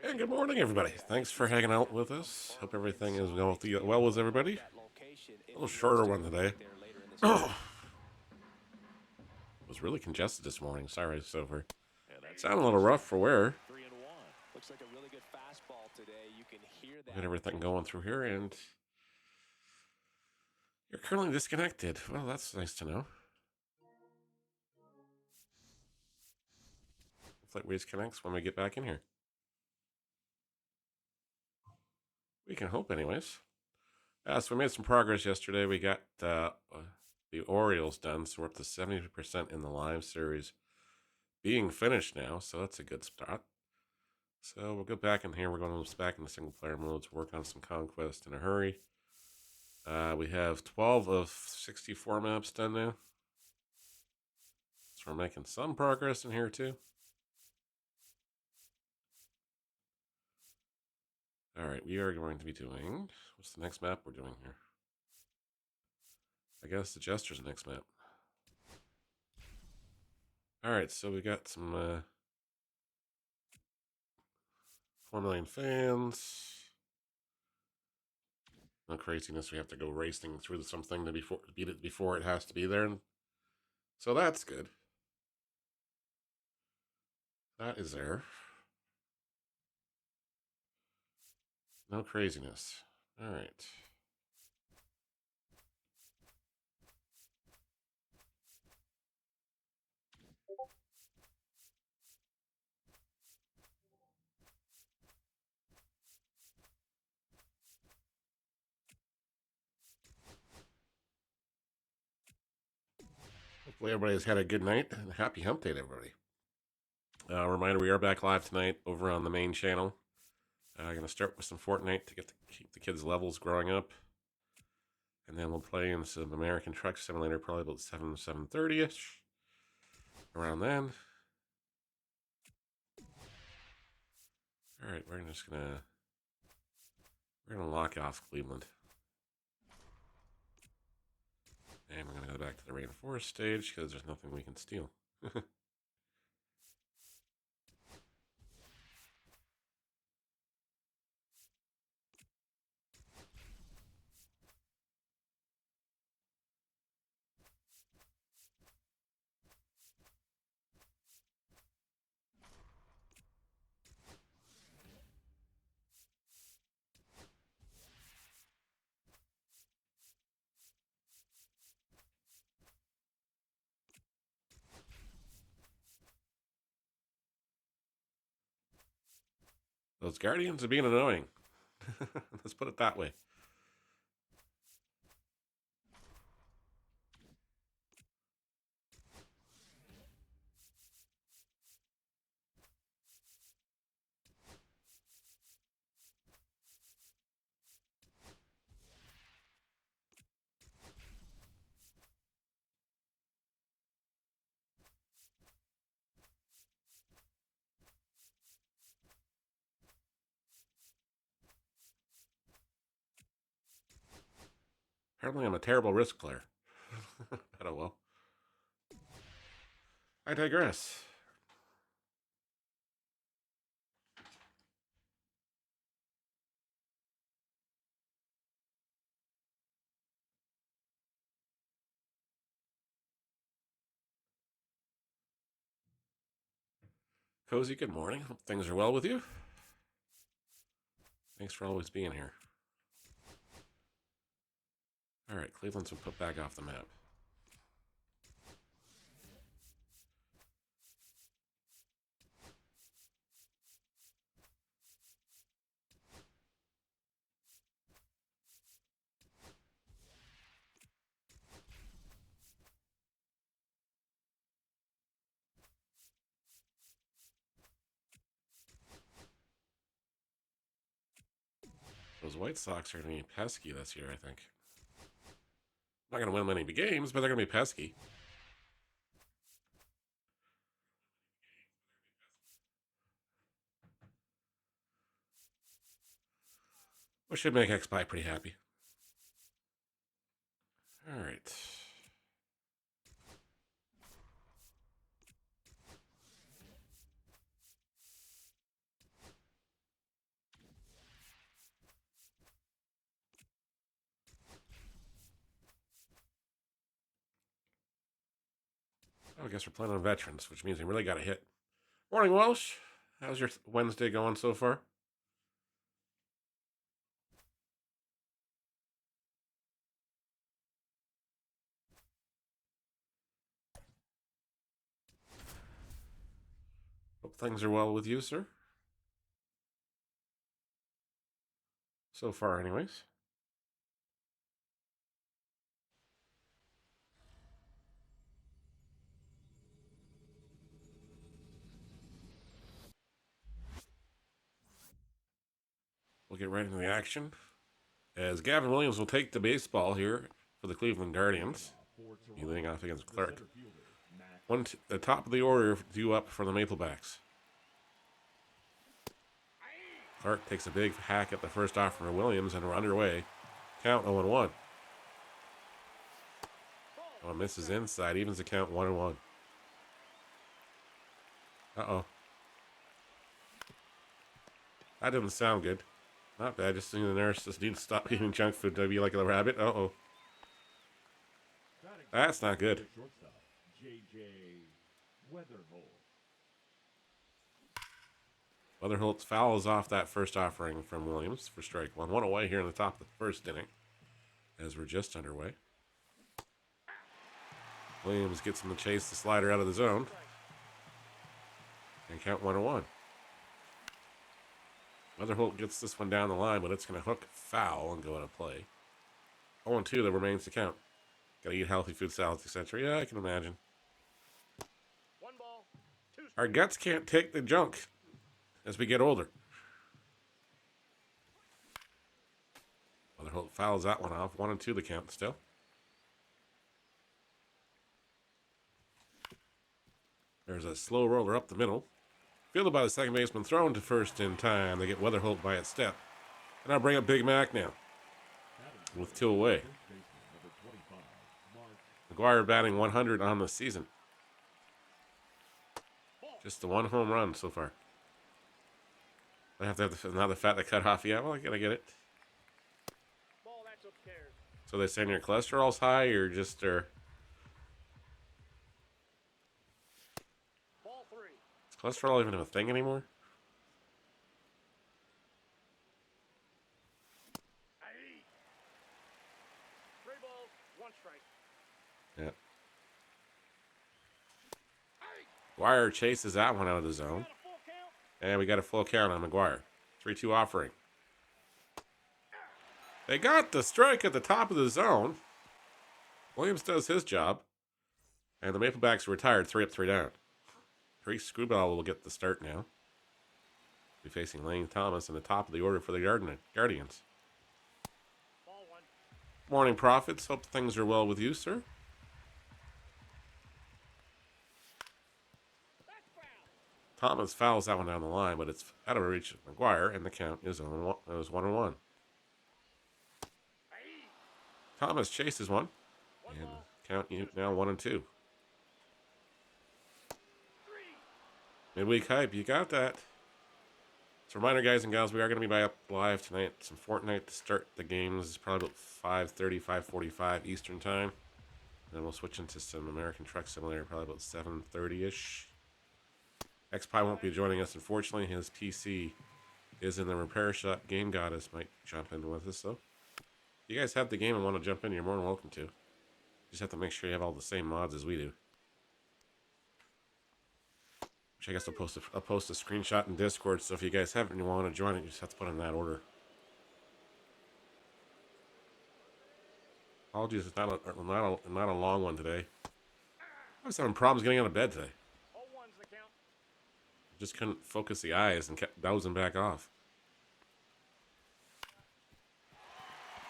And good morning, everybody. Thanks for hanging out with us. Hope everything is going with you well with everybody. A little shorter one today. Was really congested this morning. Sorry, Silver. Sound a little rough for wear. Looks like a really good fastball today. You can hear that. Get everything going through here, and you're currently disconnected. Well, that's nice to know. Hopefully, we disconnects when we get back in here. We can hope, anyways. So we made some progress yesterday. We got the Orioles done, so we're up to 70% in the live series being finished now, so that's a good start. So we'll go back in here. We're going to back in the single player mode to work on some conquest in a hurry. We have 12 of 64 maps done now. So we're making some progress in here too. All right, we are going to be doing, what's the next map we're doing here? I guess the Jester's next map. All right, so we got some 4 million fans. No craziness. We have to go racing through something to beat it before it has to be there. So that's good. That is there. No craziness. All right. Hopefully everybody's had a good night and happy hump day, everybody. Reminder, we are back live tonight over on the main channel. I'm going to start with some Fortnite to keep the kids' levels growing up. And then we'll play in some American Truck Simulator probably about 7:30ish. Around then. Alright, we're gonna lock off Cleveland. And we're gonna go back to the Rainforest stage because there's nothing we can steal. Those Guardians are being annoying. Let's put it that way. Apparently I'm a terrible risk player. But oh well. I digress. Cozy, good morning. Hope things are well with you. Thanks for always being here. Alright, Cleveland's been put back off the map. Those White Sox are going to be pesky this year, I think. Not going to win many games, but they're going to be pesky. Which should make XPie pretty happy. Alright. I guess we're playing on veterans, which means we really got to hit. Morning, Welsh. How's your Wednesday going so far? Hope things are well with you, sir. So far, anyways. We'll get right into the action. As Gavin Williams will take the baseball here for the Cleveland Guardians. He's leading off against Clark. The top of the order due up for the Maplebacks. Clark takes a big hack at the first offer of Williams, and we're underway. Count 0-1. Oh, misses inside, evens the count 1-1. Uh-oh. That didn't sound good. Not bad, just seeing the nurse just needs to stop eating junk food to be like a rabbit. Uh-oh. That's not good. Weatherholtz fouls off that first offering from Williams for strike one. One away here in the top of the first inning as we're just underway. Williams gets him to chase the slider out of the zone. And count 1-1. Weatherholt gets this one down the line, but it's going to hook foul and go into play. 0-2 that remains to count. Gotta eat healthy food, salads, etc. Yeah, I can imagine. Our guts can't take the junk as we get older. Weatherholt fouls that one off. 1-2 the count still. There's a slow roller up the middle. Fielded by the second baseman, thrown to first in time. They get Weatherholt by its step. And I'll bring up Big Mac now. With 2 away. McGuire batting 100 on the season. Just the 1 home run so far. I have to have the fat that cut off. Yeah, well, I gotta get it. So they're saying your cholesterol's high or just Is cholesterol even a thing anymore? Yeah. Dwyer chases that one out of the zone. And we got a full count on McGuire. 3-2 offering. They got the strike at the top of the zone. Williams does his job. And the Maplebacks are retired 3 up, 3 down. Priest Screwball will get the start now. Be facing Lane Thomas in the top of the order for the Guardians. Morning, Prophets. Hope things are well with you, sir. Thomas fouls that one down the line, but it's out of reach of McGuire, and the count is 1-1. Thomas chases one, and count now 1-2. Midweek hype, you got that. So reminder, guys and gals, we are going to be back live tonight. Some Fortnite to start the games. It's probably about 5:30, 5:45 Eastern time. And then we'll switch into some American Truck Simulator, probably about 7:30-ish. XPie won't be joining us, unfortunately. His PC is in the repair shop. Game Goddess might jump in with us, though. If you guys have the game and want to jump in, you're more than welcome to. Just have to make sure you have all the same mods as we do. Which I guess I'll post a screenshot in Discord, so if you guys have it and you want to join it, you just have to put it in that order. Apologies, it's not a long one today. I was having problems getting out of bed today. Just couldn't focus the eyes and kept dozing back off.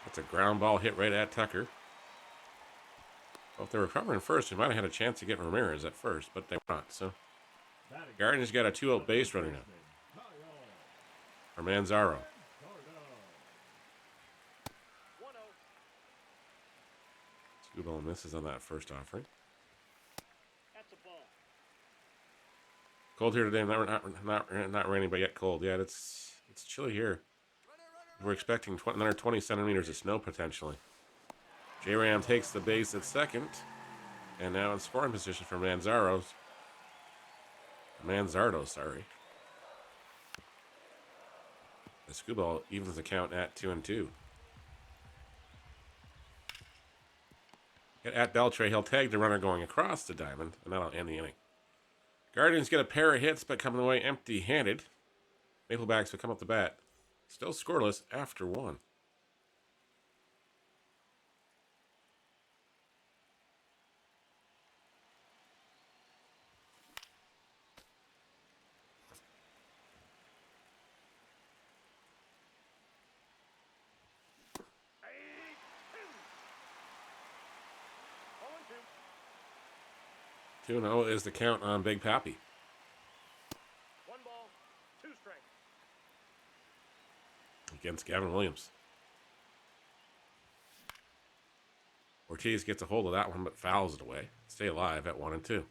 That's a ground ball hit right at Tucker. Well, if they were covering first, we might have had a chance to get Ramirez at first, but they were not, so. Guardians got a 2-out base runner now. For Manzaro. Screwball misses on that first offering. Cold here today. Not raining, but yet cold. Yeah, it's chilly here. We're expecting another 20 centimeters of snow potentially. J-Ram takes the base at second. And now in scoring position for Manzardo, sorry. The Screwball evens the count at 2-2. At Beltre, he'll tag the runner going across the diamond, and that'll end the inning. Guardians get a pair of hits, but coming away empty-handed. Maplebacks will come up the bat. Still scoreless after 1. Two 2-0 is the count on Big Pappy. 1 ball, 2 strikes. Against Gavin Williams. Ortiz gets a hold of that one, but fouls it away. Stay alive at 1-2.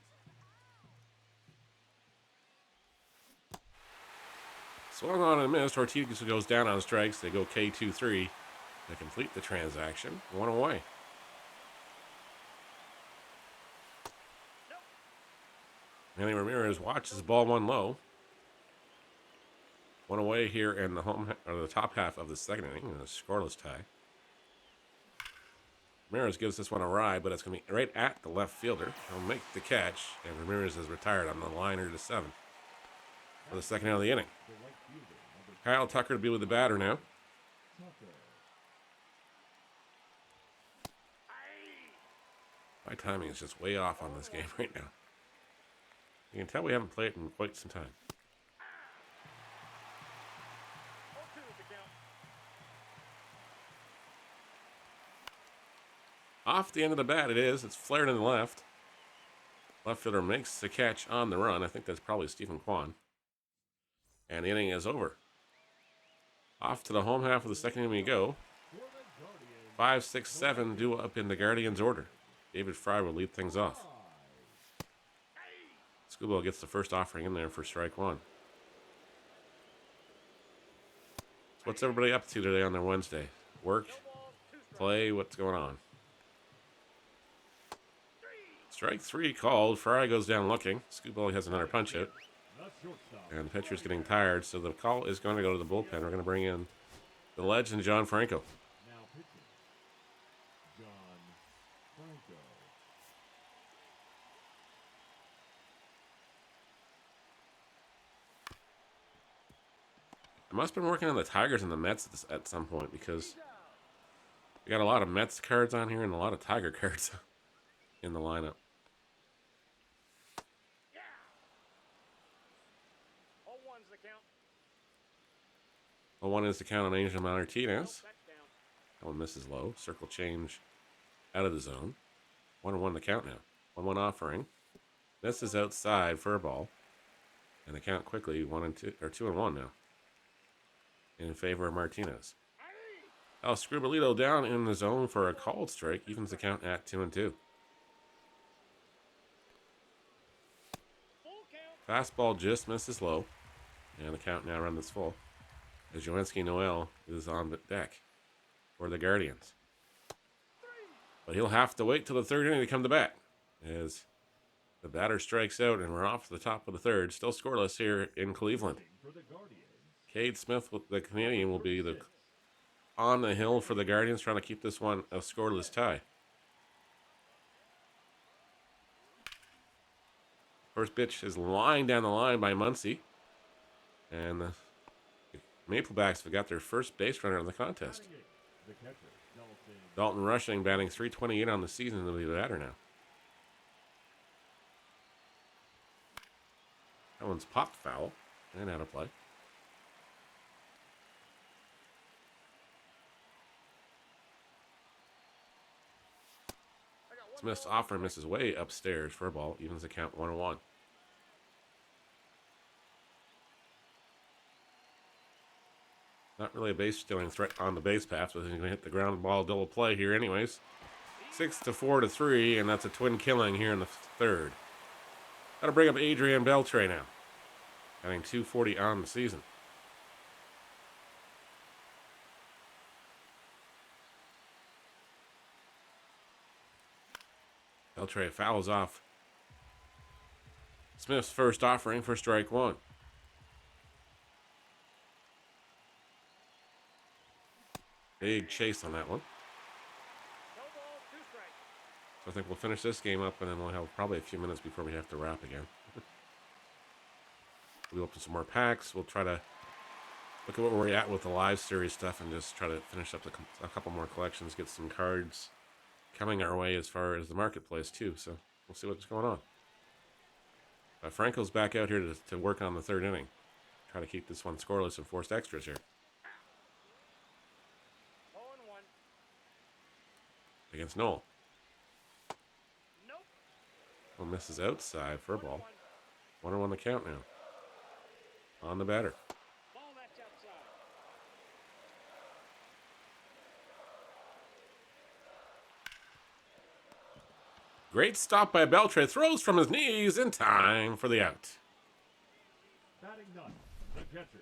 Swung on and missed. Ortiz goes down on strikes. They go K2-3 to complete the transaction. 1 away. Manny Ramirez watches the ball 1 low. 1 away here in the the top half of the second inning in a scoreless tie. Ramirez gives this one a ride, but it's going to be right at the left fielder. He'll make the catch, and Ramirez is retired on the liner to 7 for the second out of the inning. Kyle Tucker to be with the batter now. My timing is just way off on this game right now. You can tell we haven't played it in quite some time. Off the end of the bat it is. It's flared in the left. Left fielder makes the catch on the run. I think that's probably Stephen Kwan. And the inning is over. Off to the home half of the second inning we go. 5, 6, 7 due up in the Guardians order. David Fry will lead things off. Screwball gets the first offering in there for strike 1. So what's everybody up to today on their Wednesday? Work? Play? What's going on? Strike 3 called. Fry goes down looking. Screwball has another punch out. And the pitcher's getting tired, so the call is going to go to the bullpen. We're going to bring in the legend, John Franco. I must have been working on the Tigers and the Mets at some point, because we got a lot of Mets cards on here and a lot of Tiger cards in the lineup. 0-1 is the count on Angel Martinez. That one misses low. Circle change out of the zone. 1-1 the count now. 1-1 offering. This is outside for a ball. And the count quickly 2-1 now. In favor of Martinez. El Scribbolito down in the zone for a called strike. Evens the count at 2-2. Fastball just misses low. And the count now runs full. As Joensky Noel is on the deck for the Guardians. But he'll have to wait till the third inning to come to bat. As the batter strikes out and we're off to the top of the third. Still scoreless here in Cleveland. Cade Smith, the Canadian, will be on the hill for the Guardians, trying to keep this one a scoreless tie. First pitch is lined down the line by Muncy. And the Maplebacks have got their first base runner in the contest. Dalton Rushing, batting .328 on the season, will be the batter now. That one's popped foul and out of play. Smith's offer misses way upstairs for a ball. Evens the count 1-1. Not really a base stealing threat on the base path, but he's going to hit the ground ball double play here anyways. 6-4-3, and that's a twin killing here in the third. That'll bring up Adrian Beltre now. Having .240 on the season. Beltre fouls off Smith's first offering for strike one. Big chase on that one. So I think we'll finish this game up, and then we'll have probably a few minutes before we have to wrap again. We'll open some more packs. We'll try to look at where we're at with the live series stuff and just try to finish up a couple more collections, get some cards coming our way as far as the marketplace, too. So we'll see what's going on. Franco's back out here to work on the third inning. Try to keep this one scoreless and forced extras here. 0-1. Against Noel. Nope. Well, misses outside for a ball. 1-1 the count now. On the batter. Ball that's outside. Great stop by Beltre. Throws from his knees in time for the out. Batting none. The catcher.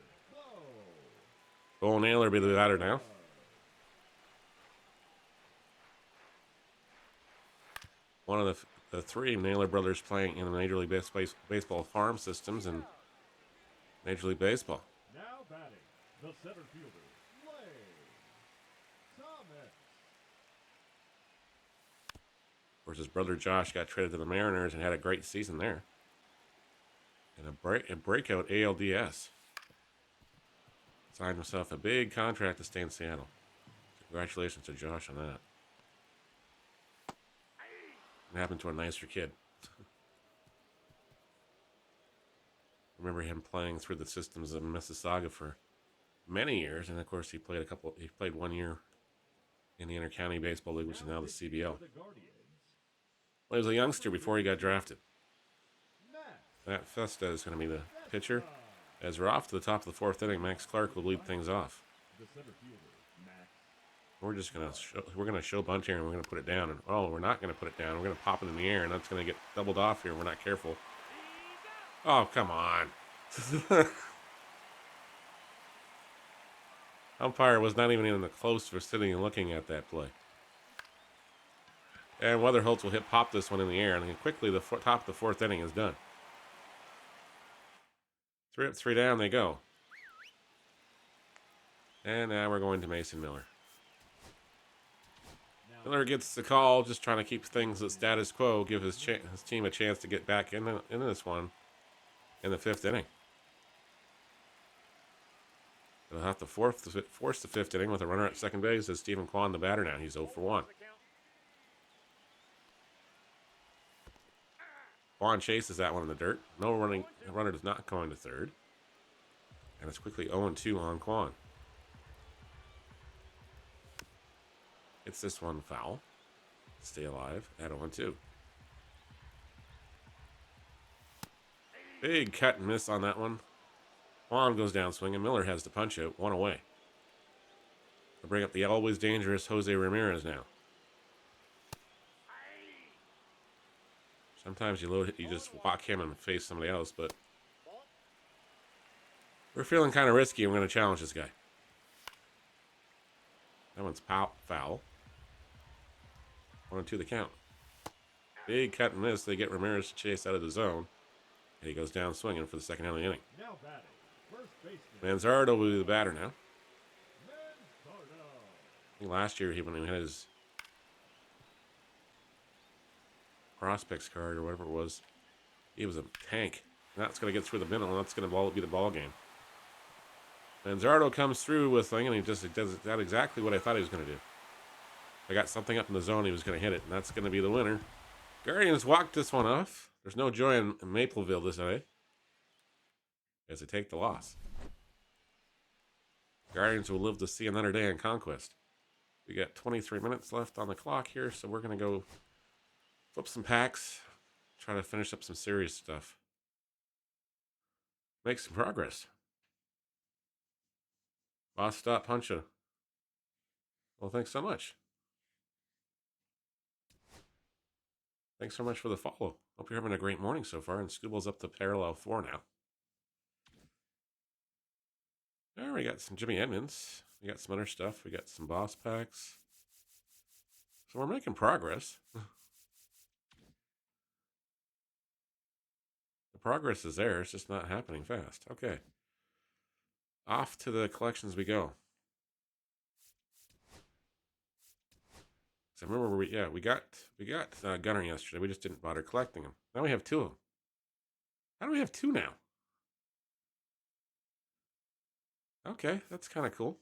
Cole Naylor be the batter now. One of the three Naylor brothers playing in the Major League Baseball farm systems in Major League Baseball. Now batting. The center fielder. Lay. Thomas. Of course, his brother Josh got traded to the Mariners and had a great season there. And a breakout ALDS. Signed himself a big contract to stay in Seattle. Congratulations to Josh on that. It happened to a nicer kid. Remember him playing through the systems of Mississauga for many years, and of course he played 1 year in the Intercounty Baseball League, which is now the CBL. Well, he was a youngster before he got drafted. Matt Festa is going to be the pitcher. As we're off to the top of the fourth inning, Max Clark will lead things off. We're just gonna show bunt here, and we're gonna put it down. And we're not gonna put it down. We're gonna pop it in the air, and that's gonna get doubled off here. We're not careful. Oh, come on! Umpire was not even in the close for sitting and looking at that play. And Weatherholtz will pop this one in the air, and then quickly the top of the fourth inning is done. 3 up, 3 down, they go. And now we're going to Mason Miller. Miller gets the call, just trying to keep things at status quo, give his team a chance to get back into this one in the fifth inning. They'll have to force the fifth inning with a runner at second base as Stephen Kwan, the batter now. He's 0 for 1. Kwan chases that one in the dirt. No running. The runner is not going to third. And it's quickly 0-2 on Kwan. It's this one foul. Stay alive at 0-2. Big cut and miss on that one. Kwan goes down swinging. Miller has the punch out. 1 away. They'll bring up the always dangerous Jose Ramirez now. Sometimes you just walk him and face somebody else, but we're feeling kind of risky, and we're going to challenge this guy. That one's foul. 1-2 the count. Big cut and miss. They get Ramirez to chase out of the zone, and he goes down swinging for the second out of the inning. Now batting. First baseman. Manzardo will be the batter now. Manzardo. I think last year when he had his prospects card or whatever it was, he was a tank. And that's going to get through the middle, and that's going to be the ball game. Manzardo comes through with thing, and he just does that exactly what I thought he was going to do. I got something up in the zone, he was going to hit it, and that's going to be the winner. Guardians walked this one off. There's no joy in Mapleville this day as they take the loss. Guardians will live to see another day in Conquest. We got 23 minutes left on the clock here, so we're going to go flip some packs, try to finish up some serious stuff. Make some progress. Boss Stop Puncha. Well, thanks so much. Thanks so much for the follow. Hope you're having a great morning so far, and Scooble's up to parallel 4 now. There, we got some Jimmy Edmonds. We got some other stuff. We got some boss packs. So we're making progress. The progress is there. It's just not happening fast. Okay. Off to the collections we go. So I remember we got Gunner yesterday. We just didn't bother collecting them. Now we have two of them. How do we have two now? Okay, that's kind of cool.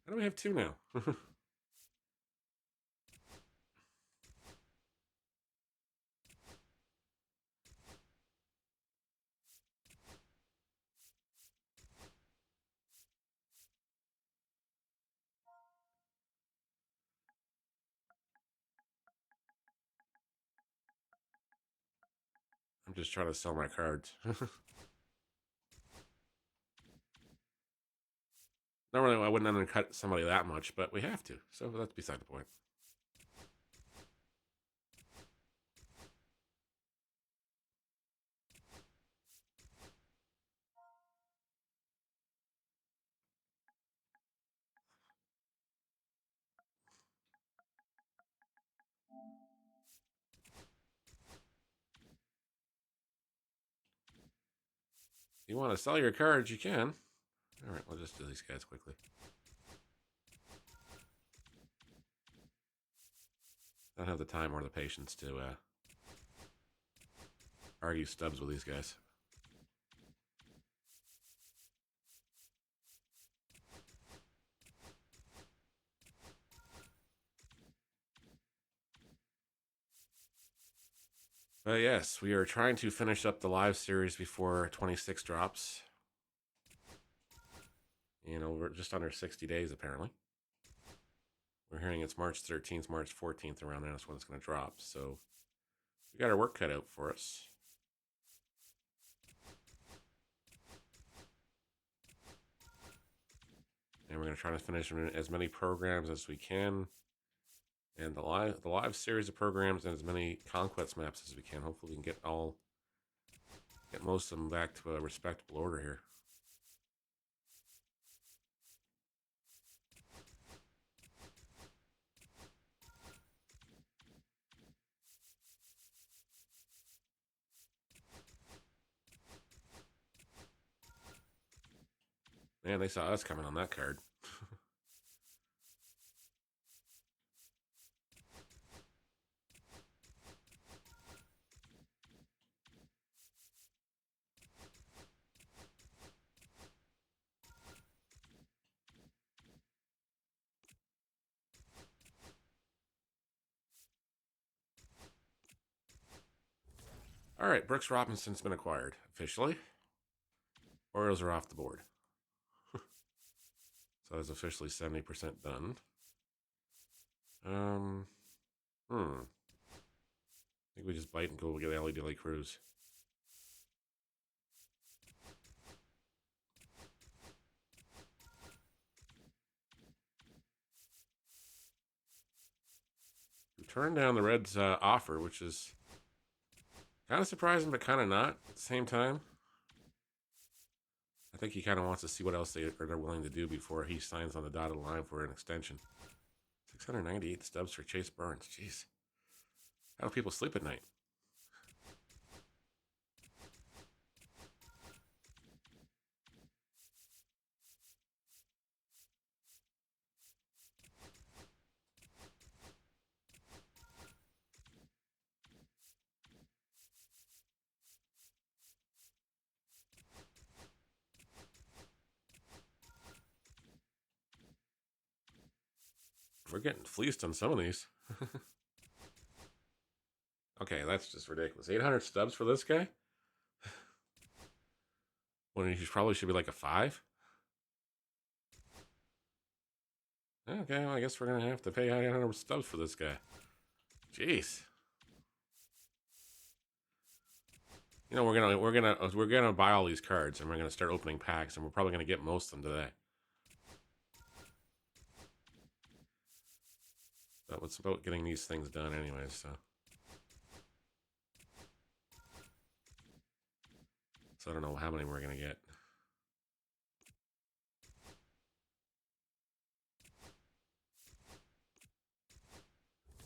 How do we have two now? I'm just trying to sell my cards. Normally, I wouldn't undercut somebody that much, but we have to. So that's beside the point. You want to sell your cards, you can. All right, we'll just do these guys quickly. I don't have the time or the patience to argue stubs with these guys. But yes, we are trying to finish up the live series before 26 drops. You know, we're just under 60 days, apparently. We're hearing it's March 13th, March 14th, around there. That's when it's going to drop. So we got our work cut out for us. And we're going to try to finish as many programs as we can. And the live series of programs and as many conquest maps as we can. Hopefully we can get most of them back to a respectable order here. Man, they saw us coming on that card. All right, Brooks Robinson's been acquired officially. Orioles are off the board. So that's officially 70% done. I think we just bite and go get Ellie Dilly Cruz. We turned down the Reds' offer, which is kind of surprising, but kind of not at the same time. I think he kind of wants to see what else they're willing to do before he signs on the dotted line for an extension. 698 stubs for Chase Burns. Jeez. How do people sleep at night? We're getting fleeced on some of these. Okay, that's just ridiculous. 800 stubs for this guy? When he probably should be like a 5? Okay, well, I guess we're going to have to pay 800 stubs for this guy. Jeez. You know, we're gonna buy all these cards and we're gonna start opening packs, and we're probably gonna get most of them today. it's about getting these things done anyways, so. So I don't know how many we're going to get.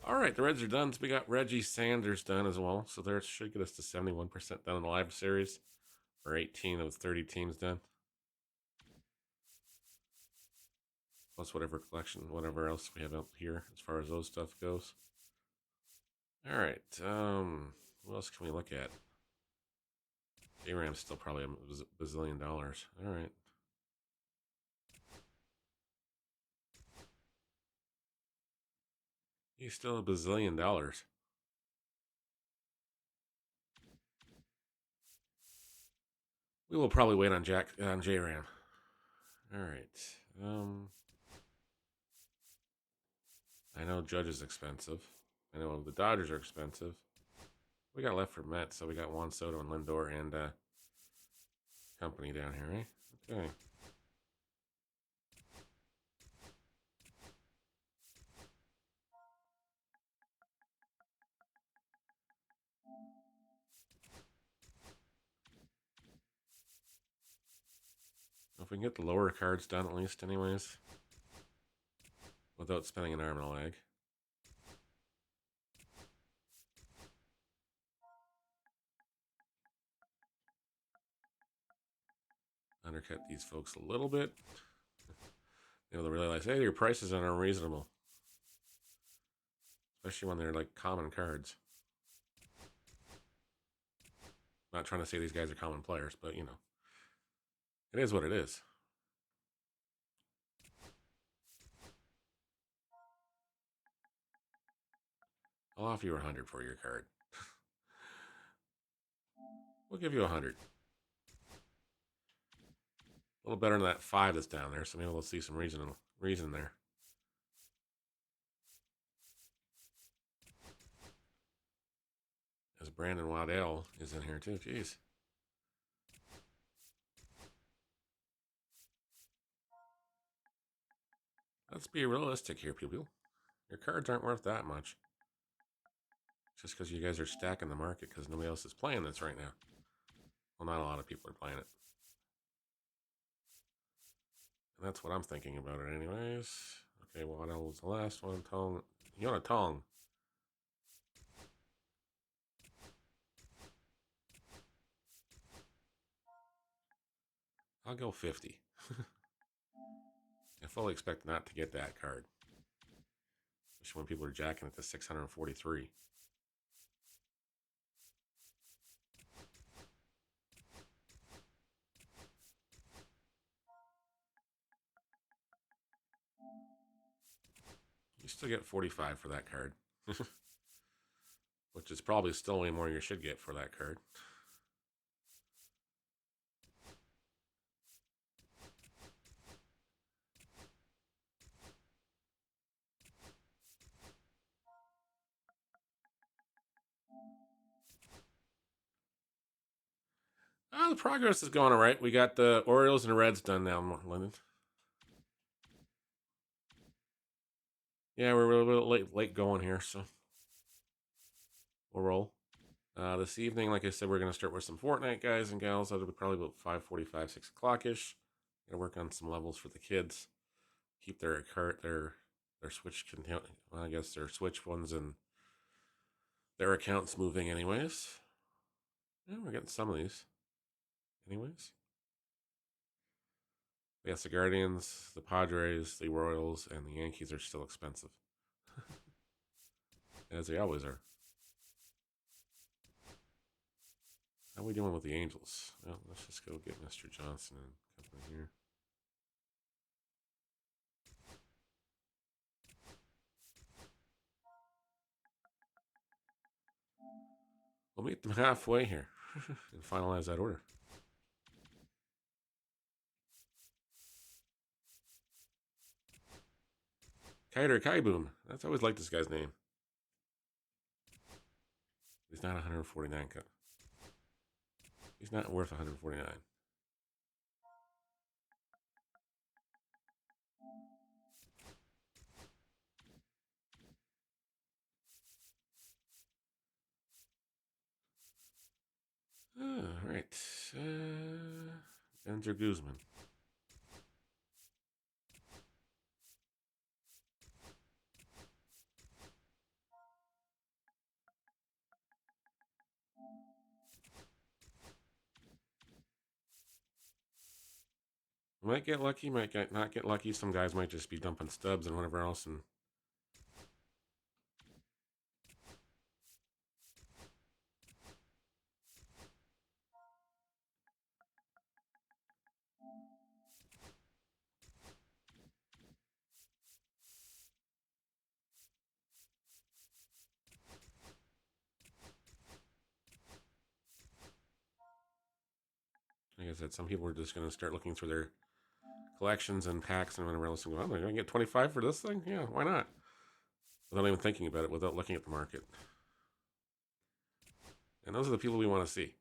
All right, the Reds are done. So we got Reggie Sanders done as well. So there should get us to 71% done in the live series. Or 18 of 30 teams done. Plus whatever collection, whatever else we have out here as far as those stuff goes. All right. What else can we look at? J-Ram's still probably a bazillion dollars. All right. He's still a bazillion dollars. We will probably wait on J-Ram. All right. I know Judge is expensive. I know the Dodgers are expensive. We got left for Mets, so we got Juan Soto and Lindor and company down here, right? Okay. If we can get the lower cards done at least anyways, without spending an arm and a leg. Undercut these folks a little bit. You know, they realize, hey, your prices are unreasonable. Especially when they're like common cards. Not trying to say these guys are common players, but you know, it is what it is. I'll offer you 100 for your card. We'll give you 100. A little better than that 5 that's down there, so maybe we'll see some reason there. As Brandon Waddell is in here too. Jeez. Let's be realistic here, people. Your cards aren't worth that much. Just because you guys are stacking the market because nobody else is playing this right now. Well, not a lot of people are playing it. And that's what I'm thinking about it anyways. Okay, Waddell was the last one. Tong. You want a Tong. I'll go 50. I fully expect not to get that card. Especially when people are jacking it to 643. You still get 45 for that card. Which is probably still way more than you should get for that card. The progress is going all right. We got the Orioles and the Reds done now, Lyndon. Yeah, we're a little late going here, so we'll roll. This evening, like I said, we're going to start with some Fortnite guys and gals. That'll be probably about 5:45, 6 o'clock-ish. Got to work on some levels for the kids. Keep their Switch, well, I guess their Switch ones and their accounts moving anyways. Yeah, we're getting some of these. Anyways. Yes, the Guardians, the Padres, the Royals, and the Yankees are still expensive. As they always are. How are we doing with the Angels? Well, let's just go get Mr. Johnson and company here. We'll meet them halfway here and finalize that order. Kiter Kaiboom. That's I always liked this guy's name. He's not 149. He's not worth 149. All right. Andrew Guzman. Might get lucky, not get lucky. Some guys might just be dumping stubs and whatever else. And like I said, some people are just going to start looking through their collections and packs and whatever else and go, oh, I'm going to get 25 for this thing? Yeah, why not? Without even thinking about it, without looking at the market. And those are the people we want to see.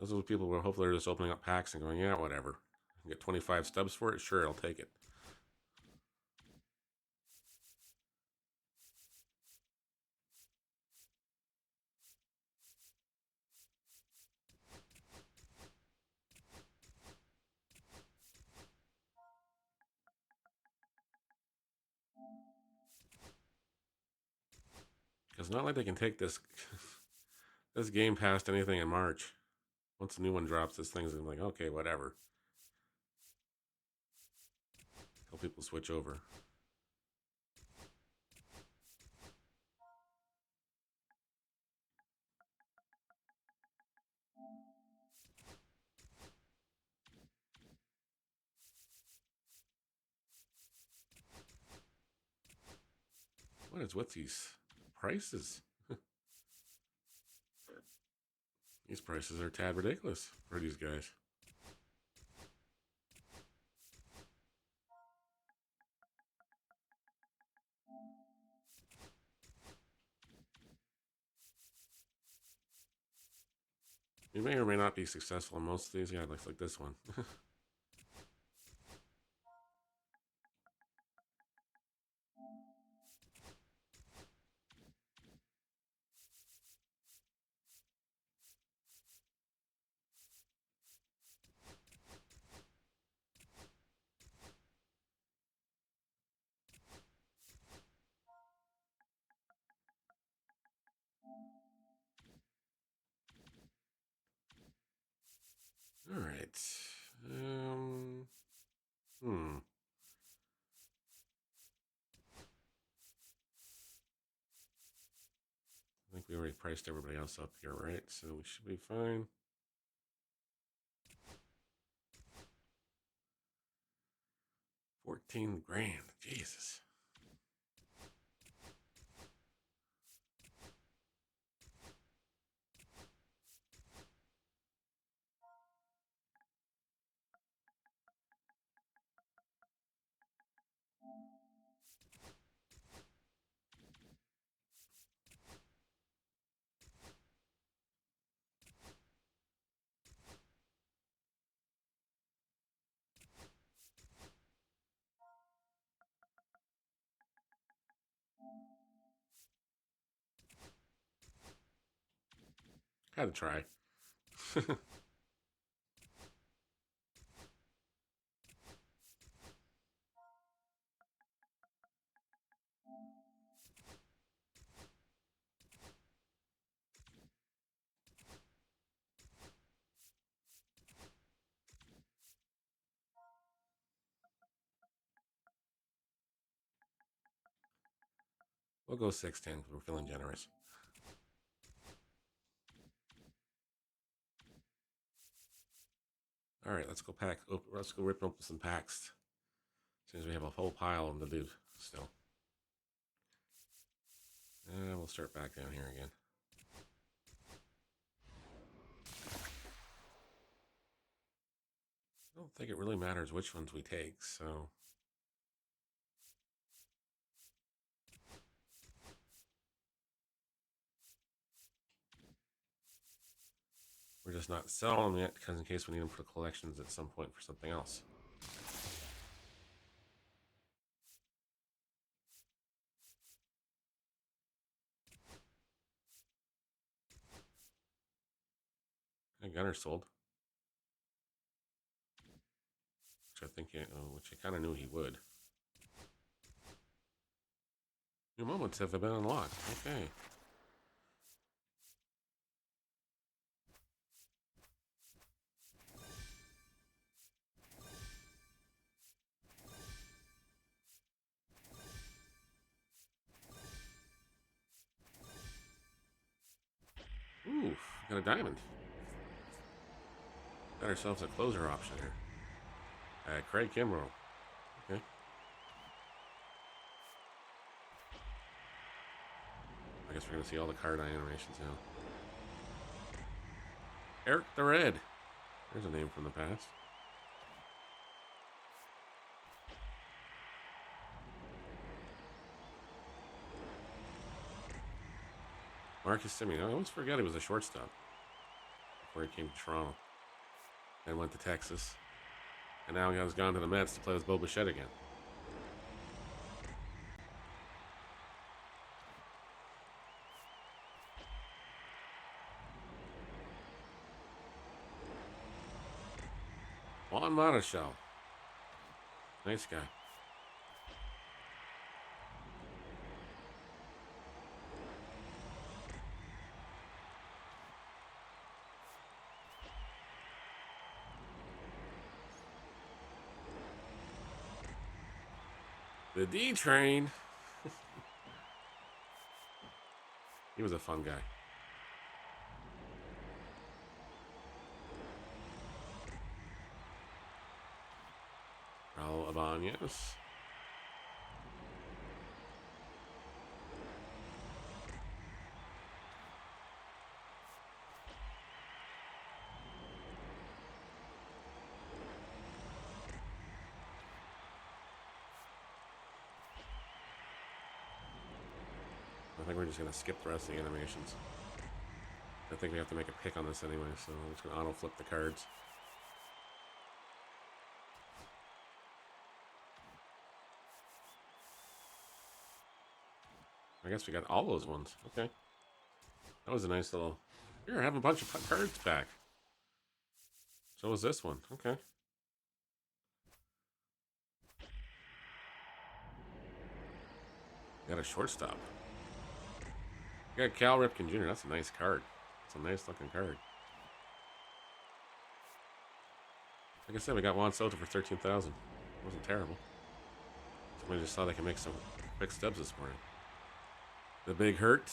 Those are the people who hopefully are just opening up packs and going, yeah, whatever. I can get 25 stubs for it? Sure, I'll take it. Because it's not like they can take this this game past anything in March. Once a new one drops, this thing's like, okay, whatever. Tell people to switch over. What is with these prices? These prices are a tad ridiculous for these guys. You may or may not be successful in most of these. Yeah, like this one. All right. Hmm. I think we already priced everybody else up here, right? So we should be fine. $14,000. Jesus. Had to try. We'll go 610 because we're feeling generous. All right, let's go pack. Let's go rip open some packs. Since we have a whole pile of them to do still. And we'll start back down here again. I don't think it really matters which ones we take, so. We're just not selling them yet because in case we need them for collections at some point for something else. And Gunner sold. Which I kind of knew he would. New moments have been unlocked. Okay. Ooh, got a diamond. Got ourselves a closer option here. Craig Kimbrell. Okay. I guess we're going to see all the card animations now. Eric the Red. There's a name from the past. Marcus Simeon. I always forget he was a shortstop before he came to Toronto. Then went to Texas. And now he has gone to the Mets to play with Bo Bichette again. Juan Marichal. Nice guy. The D Train. He was a fun guy. Raul Ibanez. I think we're just going to skip the rest of the animations. I think we have to make a pick on this anyway, so I'm just going to auto-flip the cards. I guess we got all those ones. Okay. That was a nice little... Here, I have a bunch of cards back. So was this one. Okay. Got a shortstop. Got Cal Ripken Jr. That's a nice card. It's a nice looking card. Like I said, we got Juan Soto for $13,000. Wasn't terrible. Somebody just saw they can make some quick stubs this morning. The Big Hurt.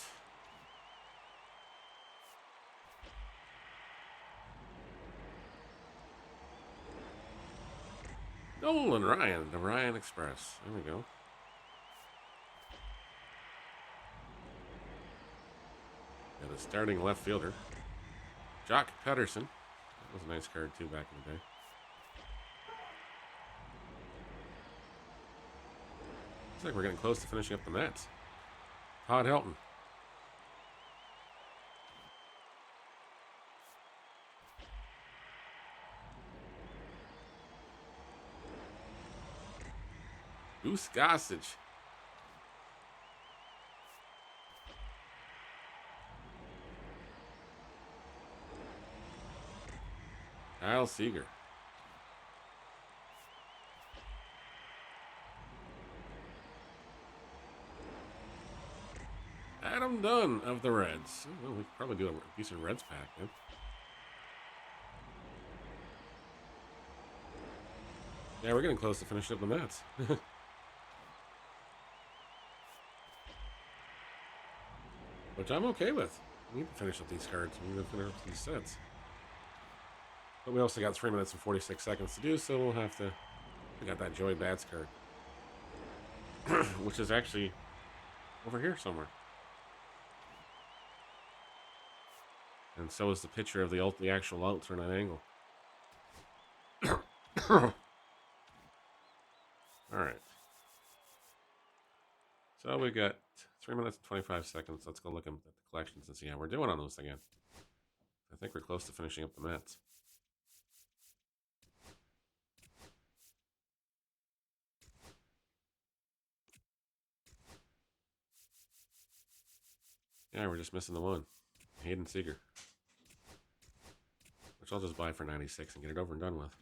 Nolan Ryan, the Ryan Express. There we go. Got a starting left fielder. Jock Pedersen. That was a nice card too back in the day. Looks like we're getting close to finishing up the Mets. Todd Helton. Goose Gossage. Kyle Seager. Adam Dunn of the Reds. Well, we could probably do a decent Reds pack, man. Yeah, we're getting close to finishing up the Mets. Which I'm okay with. We need to finish up these cards. We need to finish up these sets. But we also got 3 minutes and 46 seconds to do, so we'll have to... We got that Joey Bats card. Which is actually over here somewhere. And so is the picture of the actual alternate angle. Alright. So we got 3 minutes and 25 seconds. Let's go look at the collections and see how we're doing on those again. I think we're close to finishing up the Mets. Yeah, we're just missing the one. Hayden Seager. which I'll just buy for 96 and get it over and done with.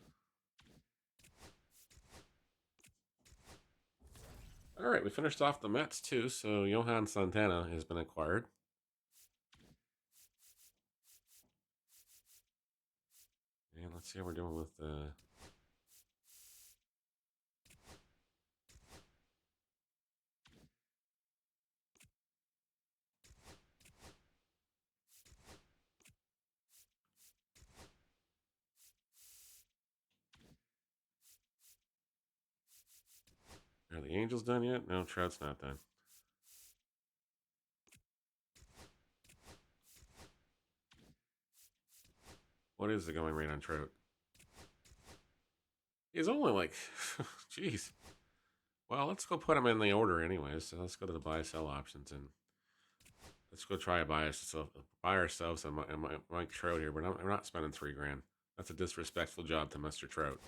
All right, we finished off the Mets too, so Johan Santana has been acquired. And let's see how we're doing with are the Angels done yet? No, Trout's not done. What is the going rate on Trout? He's only like, jeez. Well, let's go put him in the order anyways. So let's go to the buy-sell options and let's go try a buy ourselves and Mike Trout here. But I'm not spending $3,000. That's a disrespectful job to Mr. Trout.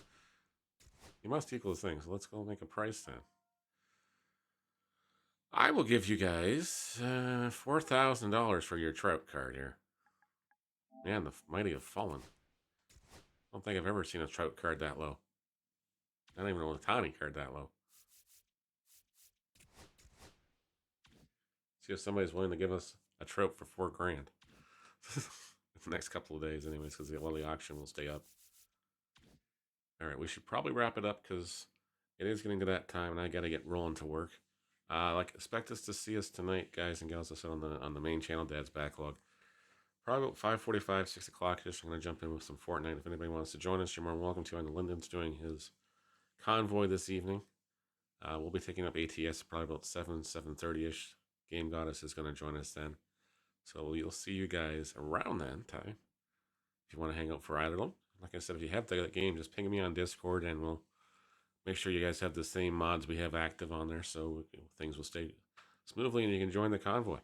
He must equal his things. So let's go make a price then. I will give you guys $4,000 for your Trout card here. Man, the mighty have fallen. I don't think I've ever seen a Trout card that low. I don't even know a Tani card that low. See if somebody's willing to give us a Trout for $4,000. The next couple of days, anyways, because the auction will stay up. All right, we should probably wrap it up because it is getting to that time, and I got to get rolling to work. Expect us to see us tonight, guys and gals. I said on the main channel, Dad's Backlog. Probably about 5:45, 6 o'clock. Just going to jump in with some Fortnite. If anybody wants to join us, you're more than welcome to. I know Lyndon's doing his convoy this evening. We'll be taking up ATS probably about 7:30ish. Game Goddess is going to join us then. So you'll see you guys around that time. If you want to hang out for either of them. Like I said, if you have the game, just ping me on Discord and we'll make sure you guys have the same mods we have active on there so things will stay smoothly and you can join the convoy.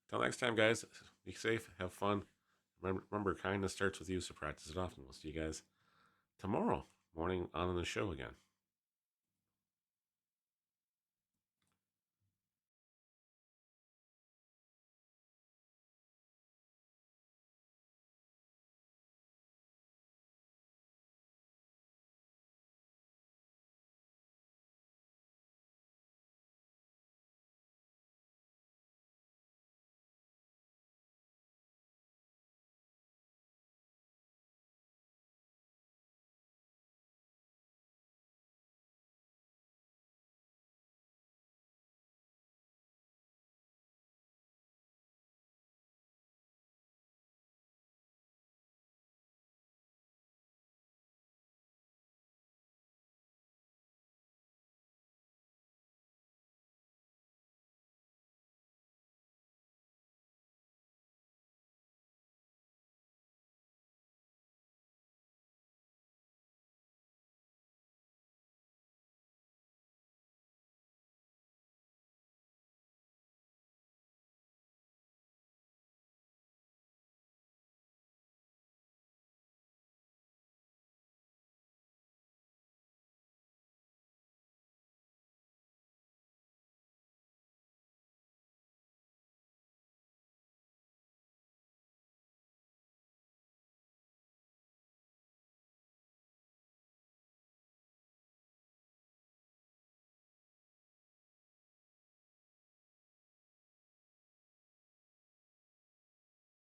Till next time, guys, be safe, have fun. Remember, kindness starts with you, so practice it often. We'll see you guys tomorrow morning on the show again.